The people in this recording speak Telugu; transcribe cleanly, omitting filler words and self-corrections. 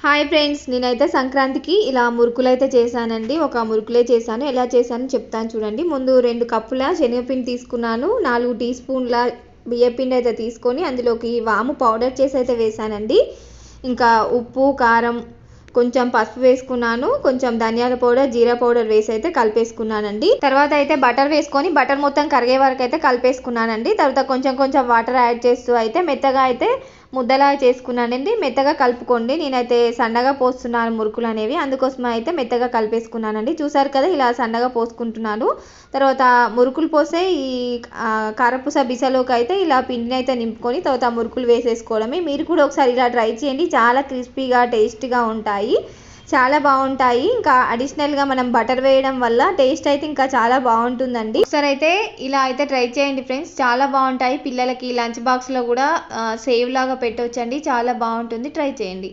హాయ్ ఫ్రెండ్స్, నేనైతే సంక్రాంతికి ఇలా మురుకులైతే చేశానండి. ఒక మురుకులే చేశాను. ఎలా చేశానో చెప్తాను చూడండి. ముందు 2 కప్పుల శనగపిండి తీసుకున్నాను. 4 టీ స్పూన్ల బియ్యపిండి అయితే తీసుకొని అందులోకి వాము పౌడర్ చేసి అయితే వేసానండి. ఇంకా ఉప్పు, కారం, కొంచెం పసుపు వేసుకున్నాను. కొంచెం ధనియాల పౌడర్, జీరా పౌడర్ వేసి అయితే కలిపేసుకున్నానండి. తర్వాత అయితే బటర్ వేసుకొని బటర్ మొత్తం కరిగే వరకు అయితే కలిపేసుకున్నానండి. తర్వాత కొంచెం కొంచెం వాటర్ యాడ్ చేస్తూ అయితే మెత్తగా అయితే ముద్దలా చేసుకున్నానండి. మెత్తగా కలుపుకోండి. నేనైతే సన్నగా పోస్తున్నాను మురుకులు అనేవి, అందుకోసం అయితే మెత్తగా కలిపేసుకున్నానండి. చూసారు కదా, ఇలా సన్నగా పోసుకుంటున్నాను. తర్వాత మురుకులు పోసే ఈ కారపూస బిసలోకి అయితే ఇలా పిండిని అయితే నింపుకొని తర్వాత మురుకులు వేసేసుకోవడమే. మీరు కూడా ఒకసారి ఇలా ట్రై చేయండి. చాలా క్రిస్పీగా టేస్టీగా ఉంటాయి, చాలా బాగుంటాయి. ఇంకా అడిషనల్గా మనం బటర్ వేయడం వల్ల టేస్ట్ అయితే ఇంకా చాలా బాగుంటుందండి. ఒకసారి అయితే ఇలా అయితే ట్రై చేయండి ఫ్రెండ్స్, చాలా బాగుంటాయి. పిల్లలకి లంచ్ బాక్స్లో కూడా సేవ్ లాగా పెట్టవచ్చండి. చాలా బాగుంటుంది, ట్రై చేయండి.